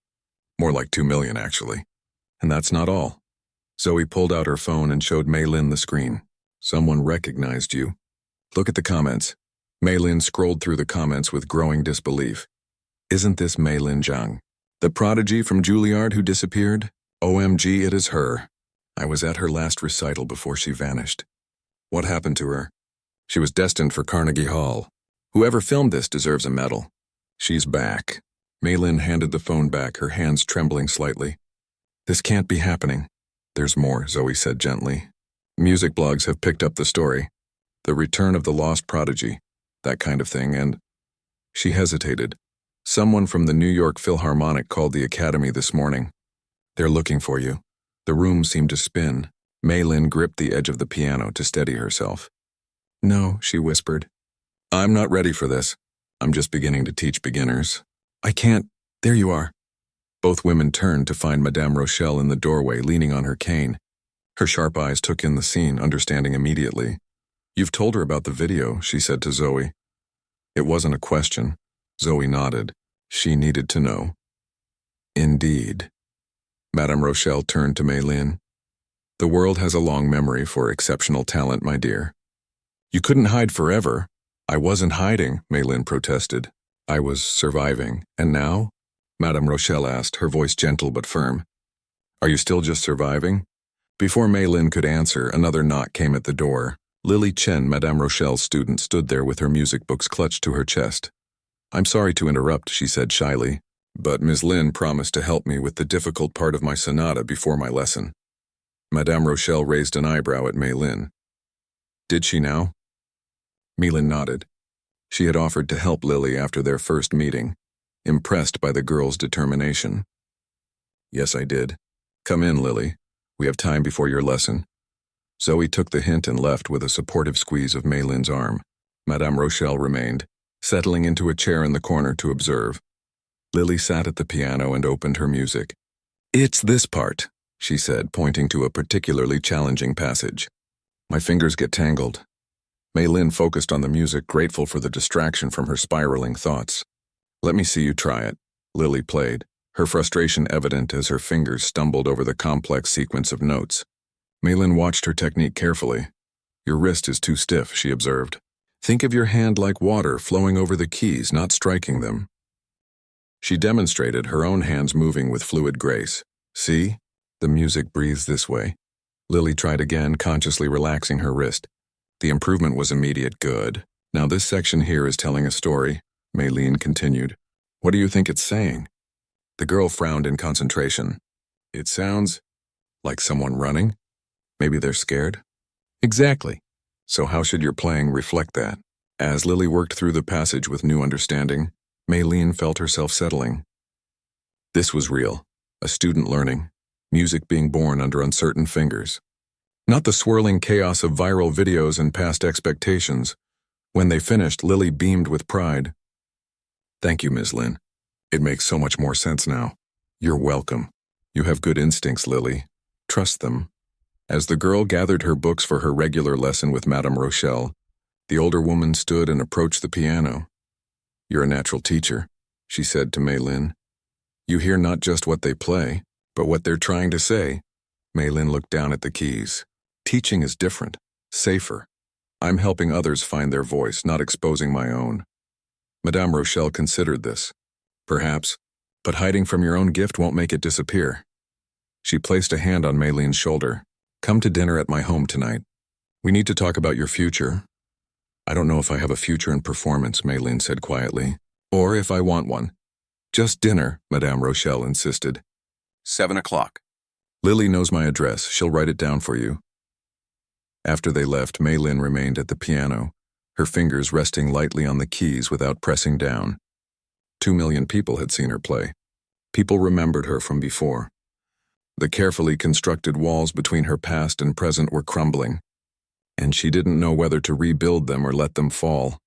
More like 2 million, actually. And that's not all." Zoe pulled out her phone and showed Maylin the screen. "Someone recognized you. Look at the comments." Maylin scrolled through the comments with growing disbelief. "Isn't this Maylin Zhang? The prodigy from Juilliard who disappeared? OMG, it is her. I was at her last recital before she vanished. What happened to her? She was destined for Carnegie Hall. Whoever filmed this deserves a medal. She's back." Maylin handed the phone back, her hands trembling slightly. "This can't be happening." "There's more," Zoe said gently. "Music blogs have picked up the story. The return of the lost prodigy, that kind of thing, and..." She hesitated. "Someone from the New York Philharmonic called the Academy this morning. They're looking for you." The room seemed to spin. Maylin gripped the edge of the piano to steady herself. "No," she whispered. "I'm not ready for this. I'm just beginning to teach beginners. I can't..." "There you are." Both women turned to find Madame Rochelle in the doorway, leaning on her cane. Her sharp eyes took in the scene, understanding immediately. "You've told her about the video," she said to Zoe. It wasn't a question. Zoe nodded. She needed to know. "Indeed." Madame Rochelle turned to Maylin. "The world has a long memory for exceptional talent, my dear." "You couldn't hide forever." "I wasn't hiding," Maylin protested. "I was surviving. And now?" Madame Rochelle asked, her voice gentle but firm. "Are you still just surviving?" Before Maylin could answer, another knock came at the door. Lily Chen, Madame Rochelle's student, stood there with her music books clutched to her chest. "I'm sorry to interrupt," she said shyly, "but Ms. Lin promised to help me with the difficult part of my sonata before my lesson." Madame Rochelle raised an eyebrow at Maylin. "Did she now?" Maylin nodded. She had offered to help Lily after their first meeting, impressed by the girl's determination. "Yes, I did. Come in, Lily. We have time before your lesson." Zoe took the hint and left with a supportive squeeze of Maylin's arm. Madame Rochelle remained, settling into a chair in the corner to observe. Lily sat at the piano and opened her music. "It's this part," she said, pointing to a particularly challenging passage. "My fingers get tangled." Maylin focused on the music, grateful for the distraction from her spiraling thoughts. "Let me see you try it." Lily played, her frustration evident as her fingers stumbled over the complex sequence of notes. Maylin watched her technique carefully. "Your wrist is too stiff," she observed. "Think of your hand like water flowing over the keys, not striking them." She demonstrated, her own hands moving with fluid grace. See? The music breathes this way. Lily tried again, consciously relaxing her wrist. The improvement was immediate. Good. Now this section here is telling a story, Maylene continued. What do you think it's saying? The girl frowned in concentration. It sounds like someone running. Maybe they're scared? Exactly. So how should your playing reflect that? As Lily worked through the passage with new understanding, Maylene felt herself settling. This was real. A student learning. Music being born under uncertain fingers. Not the swirling chaos of viral videos and past expectations. When they finished, Lily beamed with pride. Thank you, Ms. Lynn. It makes so much more sense now. You're welcome. You have good instincts, Lily. Trust them. As the girl gathered her books for her regular lesson with Madame Rochelle, the older woman stood and approached the piano. You're a natural teacher, she said to Maylin. You hear not just what they play, but what they're trying to say. Maylin looked down at the keys. Teaching is different, safer. I'm helping others find their voice, not exposing my own. Madame Rochelle considered this. Perhaps, but hiding from your own gift won't make it disappear. She placed a hand on Maylin's shoulder. Come to dinner at my home tonight. We need to talk about your future. I don't know if I have a future in performance, Maylin said quietly, or if I want one. Just dinner, Madame Rochelle insisted. 7 o'clock. Lily knows my address. She'll write it down for you. After they left, Maylin remained at the piano, her fingers resting lightly on the keys without pressing down. 2 million people had seen her play. People remembered her from before. The carefully constructed walls between her past and present were crumbling, and she didn't know whether to rebuild them or let them fall.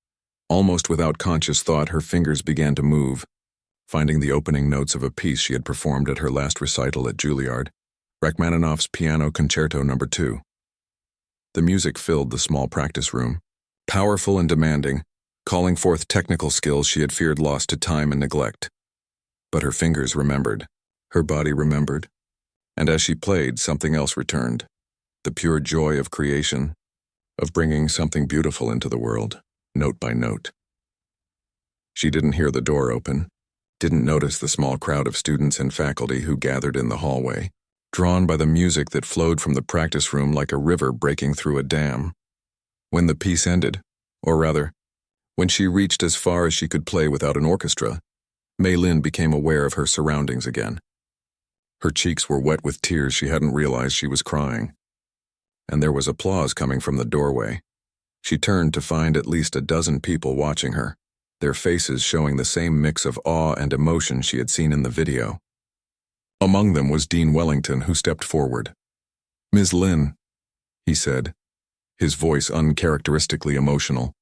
Almost without conscious thought, her fingers began to move, finding the opening notes of a piece she had performed at her last recital at Juilliard, Rachmaninoff's Piano Concerto No. 2. The music filled the small practice room, powerful and demanding, calling forth technical skills she had feared lost to time and neglect. But her fingers remembered, her body remembered, and as she played, something else returned, the pure joy of creation, of bringing something beautiful into the world, note by note. She didn't hear the door open, didn't notice the small crowd of students and faculty who gathered in the hallway, drawn by the music that flowed from the practice room like a river breaking through a dam. When the piece ended, or rather, when she reached as far as she could play without an orchestra, Maylin became aware of her surroundings again. Her cheeks were wet with tears. She hadn't realized she was crying. And there was applause coming from the doorway. She turned to find at least a dozen people watching her, their faces showing the same mix of awe and emotion she had seen in the video. Among them was Dean Wellington, who stepped forward. Ms. Lynn, he said, his voice uncharacteristically emotional.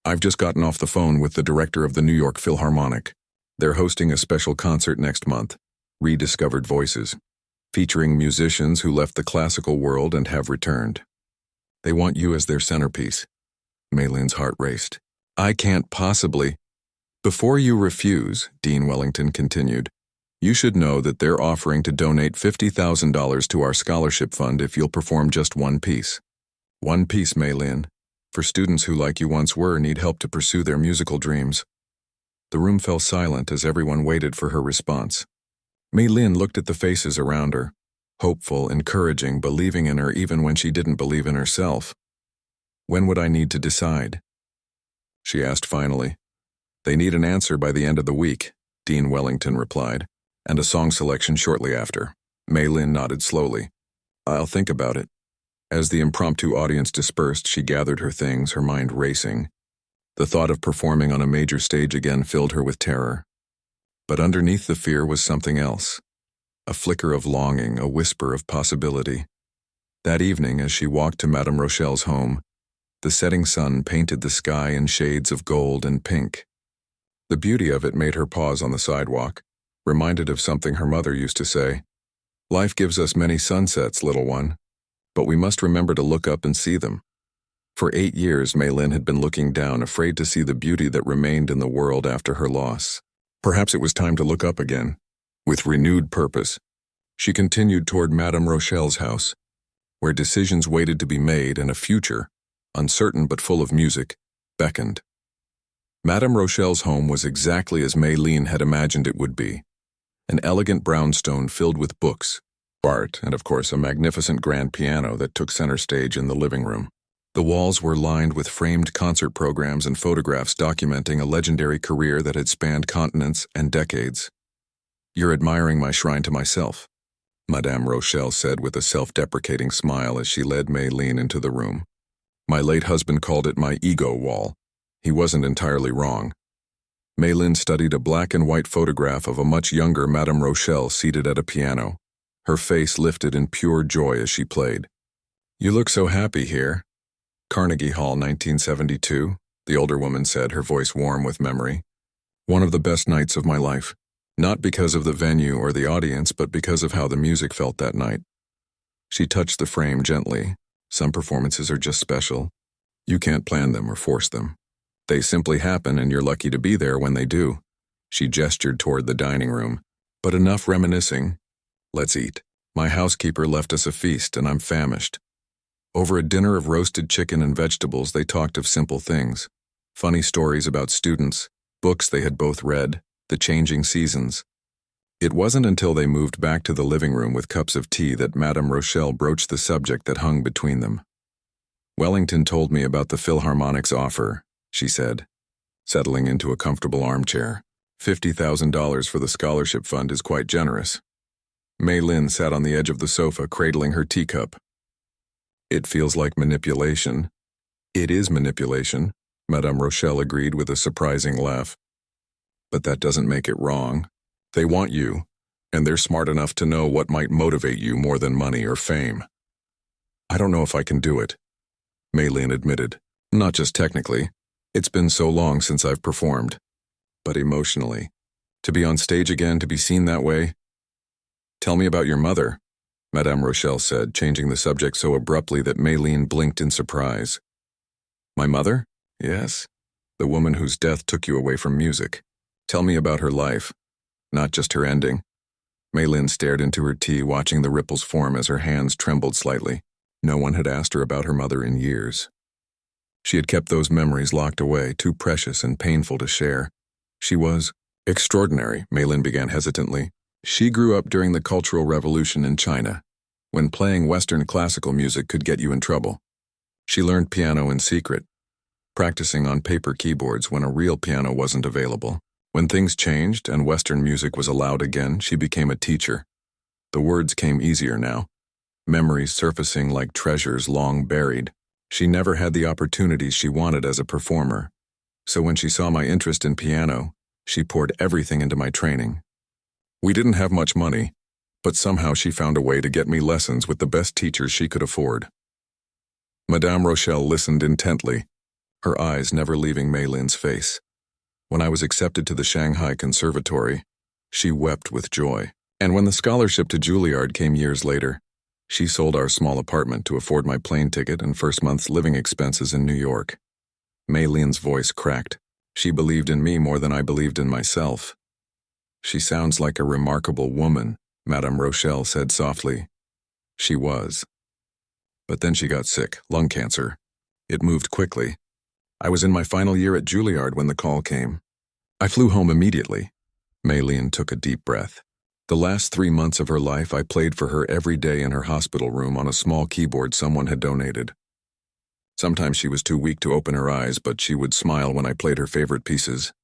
I've just gotten off the phone with the director of the New York Philharmonic. They're hosting a special concert next month, Rediscovered Voices, featuring musicians who left the classical world and have returned. They want you as their centerpiece. Maylin's heart raced. I can't possibly. Before you refuse, Dean Wellington continued, you should know that they're offering to donate $50,000 to our scholarship fund if you'll perform just one piece. One piece, Maylin, for students who, like you once were, need help to pursue their musical dreams. The room fell silent as everyone waited for her response. Maylin looked at the faces around her, hopeful, encouraging, believing in her even when she didn't believe in herself. When would I need to decide? She asked finally. They need an answer by the end of the week, Dean Wellington replied, and a song selection shortly after. Maylin nodded slowly. I'll think about it. As the impromptu audience dispersed, she gathered her things, her mind racing. The thought of performing on a major stage again filled her with terror. But underneath the fear was something else. A flicker of longing, a whisper of possibility. That evening, as she walked to Madame Rochelle's home, the setting sun painted the sky in shades of gold and pink. The beauty of it made her pause on the sidewalk, reminded of something her mother used to say. Life gives us many sunsets, little one, but we must remember to look up and see them. For 8 years, Maylin had been looking down, afraid to see the beauty that remained in the world after her loss. Perhaps it was time to look up again. With renewed purpose, she continued toward Madame Rochelle's house, where decisions waited to be made and a future, uncertain but full of music, beckoned. Madame Rochel's home was exactly as Maylene had imagined it would be. An elegant brownstone filled with books, art, and of course a magnificent grand piano that took center stage in the living room. The walls were lined with framed concert programs and photographs documenting a legendary career that had spanned continents and decades. "You're admiring my shrine to myself," Madame Rochelle said with a self-deprecating smile as she led Maylene into the room. "My late husband called it my ego wall. He wasn't entirely wrong." Maylene studied a black and white photograph of a much younger Madame Rochelle seated at a piano. Her face lifted in pure joy as she played. "You look so happy here." "Carnegie Hall, 1972, the older woman said, her voice warm with memory. "One of the best nights of my life. Not because of the venue or the audience, but because of how the music felt that night." She touched the frame gently. "Some performances are just special. You can't plan them or force them. They simply happen and you're lucky to be there when they do." She gestured toward the dining room. "But enough reminiscing. Let's eat. My housekeeper left us a feast and I'm famished." Over a dinner of roasted chicken and vegetables, they talked of simple things. Funny stories about students, books they had both read, the changing seasons. It wasn't until they moved back to the living room with cups of tea that Madame Rochelle broached the subject that hung between them. "Wellington told me about the Philharmonic's offer," she said, settling into a comfortable armchair. $50,000 for the scholarship fund is quite generous." Maylene sat on the edge of the sofa, cradling her teacup. "It feels like manipulation." "It is manipulation," Madame Rochelle agreed with a surprising laugh. "But that doesn't make it wrong. They want you, and they're smart enough to know what might motivate you more than money or fame." "I don't know if I can do it," Maylene admitted. "Not just technically. It's been so long since I've performed. But emotionally. To be on stage again, to be seen that way." "Tell me about your mother," Madame Rochelle said, changing the subject so abruptly that Maylene blinked in surprise. "My mother?" "Yes. The woman whose death took you away from music. Tell me about her life, not just her ending." Maylene stared into her tea, watching the ripples form as her hands trembled slightly. No one had asked her about her mother in years. She had kept those memories locked away, too precious and painful to share. "She was extraordinary," Maylene began hesitantly. "She grew up during the Cultural Revolution in China, when playing Western classical music could get you in trouble. She learned piano in secret, practicing on paper keyboards when a real piano wasn't available. When things changed and Western music was allowed again, she became a teacher. The words came easier now, memories surfacing like treasures long buried. She never had the opportunities she wanted as a performer, so when she saw my interest in piano, she poured everything into my training. We didn't have much money, but somehow she found a way to get me lessons with the best teachers she could afford." Madame Rochelle listened intently, her eyes never leaving Maylene's face. "When I was accepted to the Shanghai Conservatory, she wept with joy. And when the scholarship to Juilliard came years later, she sold our small apartment to afford my plane ticket and first month's living expenses in New York." Maylene's voice cracked. "She believed in me more than I believed in myself." "She sounds like a remarkable woman," Madame Rochelle said softly. She was. But then she got sick, lung cancer. It moved quickly. I was in my final year at Juilliard when the call came. I flew home immediately. Maylene took a deep breath. The last 3 months of her life, I played for her every day in her hospital room on a small keyboard someone had donated. Sometimes she was too weak to open her eyes, but she would smile when I played her favorite pieces.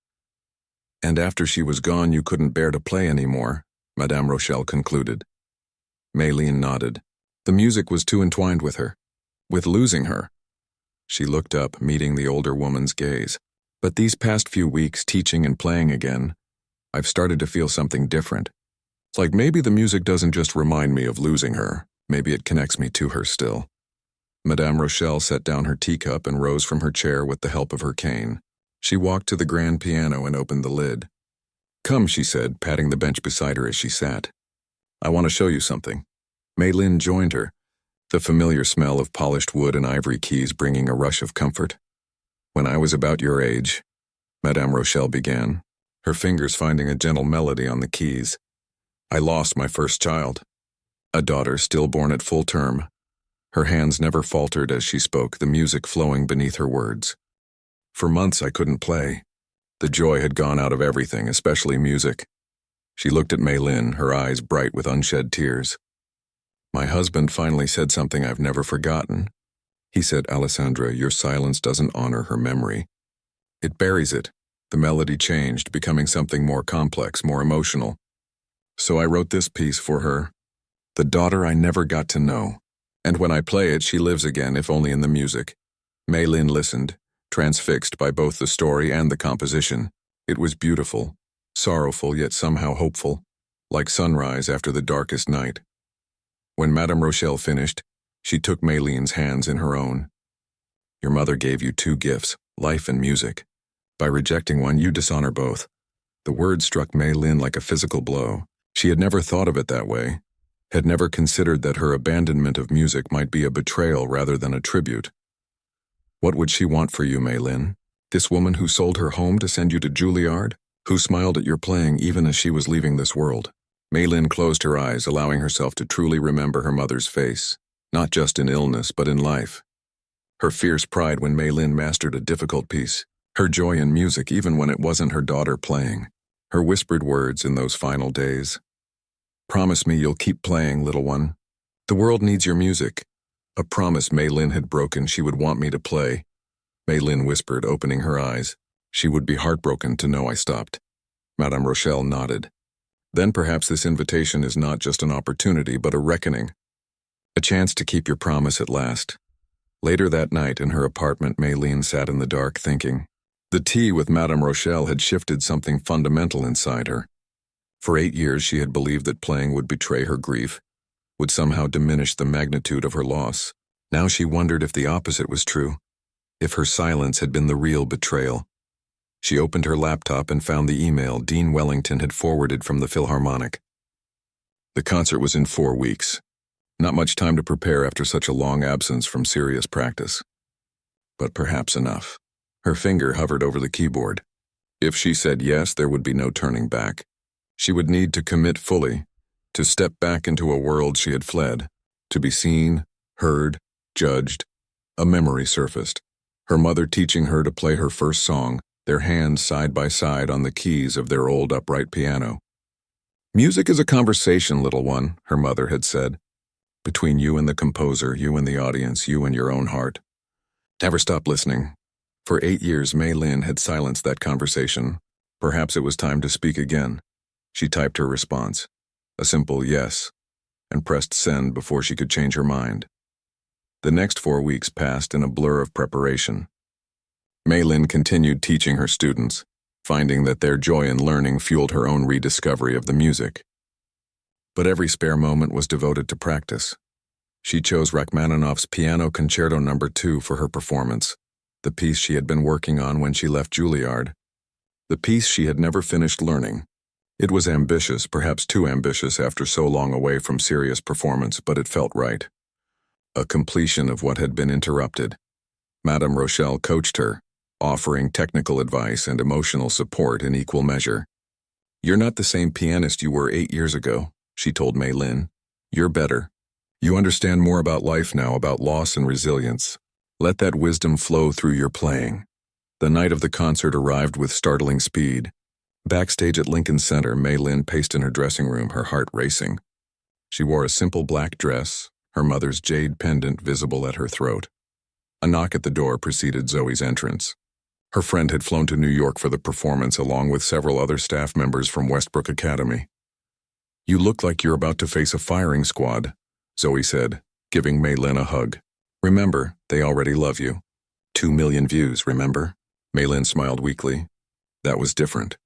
"And after she was gone, you couldn't bear to play anymore," Madame Rochelle concluded. Maylene nodded. "The music was too entwined with her. With losing her." She looked up, meeting the older woman's gaze. "But these past few weeks, teaching and playing again, I've started to feel something different. It's like maybe the music doesn't just remind me of losing her, maybe it connects me to her still." Madame Rochelle set down her teacup and rose from her chair with the help of her cane. She walked to the grand piano and opened the lid. "Come," she said, patting the bench beside her as she sat. "I want to show you something." Maylene joined her, the familiar smell of polished wood and ivory keys bringing a rush of comfort. "When I was about your age," Madame Rochelle began, her fingers finding a gentle melody on the keys, "I lost my first child, a daughter stillborn at full term." Her hands never faltered as she spoke, the music flowing beneath her words. "For months I couldn't play. The joy had gone out of everything, especially music. She looked at Mei Lin, her eyes bright with unshed tears. My husband finally said something I've never forgotten. He said, "Alessandra, your silence doesn't honor her memory. It buries it." The melody changed, becoming something more complex, more emotional. So I wrote this piece for her. The daughter I never got to know. And when I play it, she lives again, if only in the music. Mei Lin listened, transfixed by both the story and the composition. It was beautiful, sorrowful yet somehow hopeful, like sunrise after the darkest night. When Madame Rochelle finished, she took Mei Lin's hands in her own. Your mother gave you two gifts, life and music. By rejecting one, you dishonor both. The words struck Mei Lin like a physical blow. She had never thought of it that way, had never considered that her abandonment of music might be a betrayal rather than a tribute. What would she want for you, Mei Lin? This woman who sold her home to send you to Juilliard? Who smiled at your playing even as she was leaving this world? Mei Lin closed her eyes, allowing herself to truly remember her mother's face, not just in illness but in life. Her fierce pride when Mei Lin mastered a difficult piece, her joy in music even when it wasn't her daughter playing, her whispered words in those final days. Promise me you'll keep playing, little one. The world needs your music. A promise Mei Lin had broken she would want me to play. Mei Lin whispered, opening her eyes. She would be heartbroken to know I stopped. Madame Rochelle nodded. Then perhaps this invitation is not just an opportunity but a reckoning. A chance to keep your promise at last. Later that night in her apartment, Mei Lin sat in the dark thinking. The tea with Madame Rochelle had shifted something fundamental inside her. For 8 years she had believed that playing would betray her grief, would somehow diminish the magnitude of her loss. Now she wondered if the opposite was true, if her silence had been the real betrayal. She opened her laptop and found the email Dean Wellington had forwarded from the Philharmonic. The concert was in 4 weeks. Not much time to prepare after such a long absence from serious practice. But perhaps enough. Her finger hovered over the keyboard. If she said yes, there would be no turning back. She would need to commit fully, to step back into a world she had fled, to be seen, heard, judged. A memory surfaced. Her mother teaching her to play her first song, their hands side by side on the keys of their old upright piano. Music is a conversation, little one, her mother had said. Between you and the composer, you and the audience, you and your own heart. Never stop listening. For 8 years, Mei Lin had silenced that conversation. Perhaps it was time to speak again. She typed her response, a simple yes, and pressed send before she could change her mind. The next 4 weeks passed in a blur of preparation. Mei Lin continued teaching her students, finding that their joy in learning fueled her own rediscovery of the music. But every spare moment was devoted to practice. She chose Rachmaninoff's Piano Concerto No. 2 for her performance, the piece she had been working on when she left Juilliard, the piece she had never finished learning. It was ambitious, perhaps too ambitious after so long away from serious performance, but it felt right. A completion of what had been interrupted. Madame Rochelle coached her, offering technical advice and emotional support in equal measure. You're not the same pianist you were 8 years ago, she told Mei Lin. You're better. You understand more about life now, about loss and resilience. Let that wisdom flow through your playing. The night of the concert arrived with startling speed. Backstage at Lincoln Center, Mei Lin paced in her dressing room, her heart racing. She wore a simple black dress, her mother's jade pendant visible at her throat. A knock at the door preceded Zoe's entrance. Her friend had flown to New York for the performance along with several other staff members from Westbrook Academy. You look like you're about to face a firing squad, Zoe said, giving Mei Lin a hug. Remember, they already love you. 2 million views, remember? Mei Lin smiled weakly. That was different.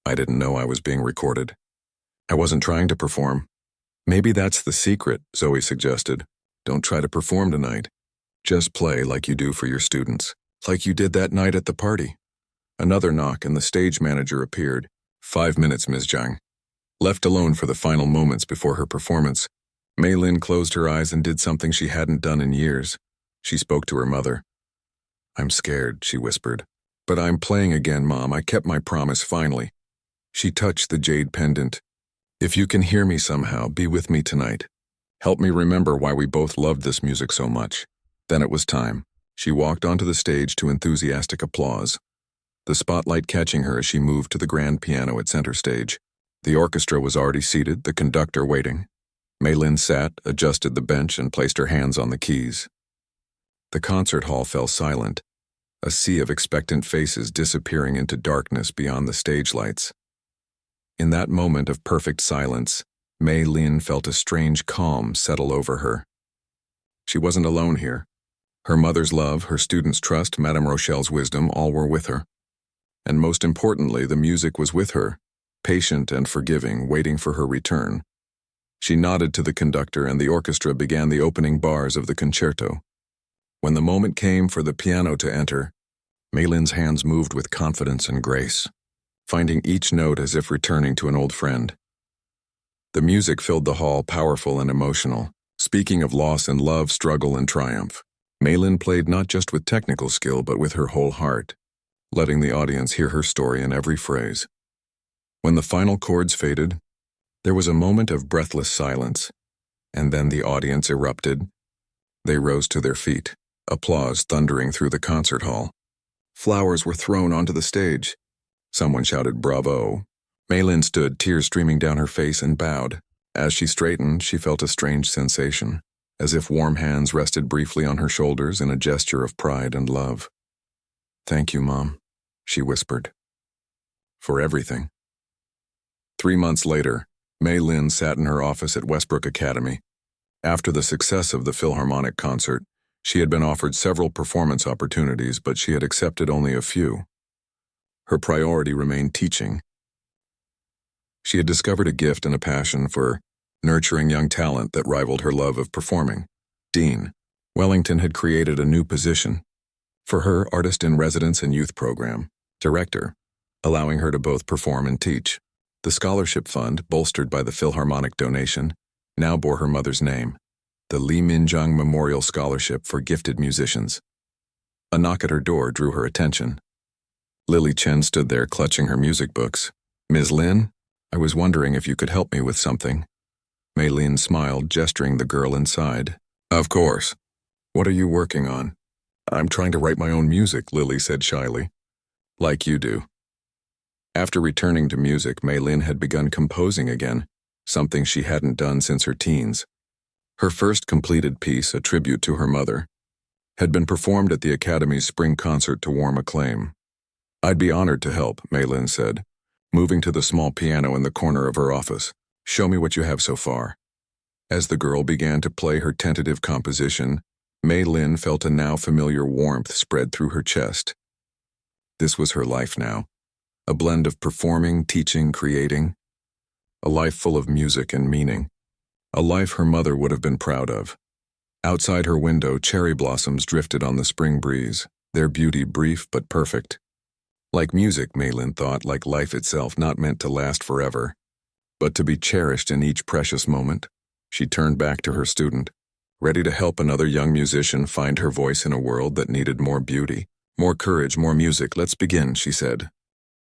I didn't know I was being recorded. I wasn't trying to perform. Maybe that's the secret, Zoe suggested. Don't try to perform tonight. Just play like you do for your students, like you did that night at the party. Another knock and the stage manager appeared. 5 minutes, Ms. Zhang. Left alone for the final moments before her performance, Mei Lin closed her eyes and did something she hadn't done in years. She spoke to her mother. I'm scared, she whispered. But I'm playing again, Mom. I kept my promise finally. She touched the jade pendant. If you can hear me somehow, be with me tonight. Help me remember why we both loved this music so much. Then it was time. She walked onto the stage to enthusiastic applause. the spotlight catching her as she moved to the grand piano at center stage. The orchestra was already seated, the conductor waiting. Maylin sat, adjusted the bench, and placed her hands on the keys. The concert hall fell silent, a sea of expectant faces disappearing into darkness beyond the stage lights. In that moment of perfect silence, Maylin felt a strange calm settle over her. She wasn't alone here. Her mother's love, her students' trust, Madame Rochelle's wisdom, all were with her. And most importantly, the music was with her, patient and forgiving, waiting for her return. She nodded to the conductor, and the orchestra began the opening bars of the concerto. When the moment came for the piano to enter, Maylin's hands moved with confidence and grace, finding each note as if returning to an old friend. The music filled the hall, powerful and emotional, speaking of loss and love, struggle and triumph. Maylin played not just with technical skill, but with her whole heart, letting the audience hear her story in every phrase. When the final chords faded, there was a moment of breathless silence, and then the audience erupted. They rose to their feet, applause thundering through the concert hall. Flowers were thrown onto the stage. Someone shouted, "Bravo!" Maylin stood, tears streaming down her face, and bowed. As she straightened, she felt a strange sensation, as if warm hands rested briefly on her shoulders in a gesture of pride and love. "Thank you, Mom," she whispered. "For everything." 3 months later, Maylin sat in her office at Westbrook Academy. After the success of the Philharmonic concert, she had been offered several performance opportunities, but she had accepted only a few. Her priority remained teaching. She had discovered a gift and a passion for nurturing young talent that rivaled her love of performing. Dean Wellington had created a new position for her, artist in residence and youth program director, allowing her to both perform and teach. The scholarship fund, bolstered by the Philharmonic donation, now bore her mother's name, the Lee Minjung Memorial Scholarship for Gifted Musicians. A knock at her door drew her attention. Lily Chen stood there clutching her music books. "Ms. Lin, I was wondering if you could help me with something." Maylin smiled, gesturing the girl inside. "Of course. What are you working on?" "I'm trying to write my own music," Lily said shyly. "Like you do." After returning to music, Maylin had begun composing again, something she hadn't done since her teens. Her first completed piece, a tribute to her mother, had been performed at the Academy's spring concert to warm acclaim. "I'd be honored to help," Maylin said, moving to the small piano in the corner of her office. "Show me what you have so far." As the girl began to play her tentative composition, Maylin felt a now familiar warmth spread through her chest. This was her life now. A blend of performing, teaching, creating. A life full of music and meaning. A life her mother would have been proud of. Outside her window, cherry blossoms drifted on the spring breeze, their beauty brief but perfect. Like music, Maylin thought, like life itself, not meant to last forever, but to be cherished in each precious moment. She turned back to her student, ready to help another young musician find her voice in a world that needed more beauty, more courage, more music. "Let's begin," she said.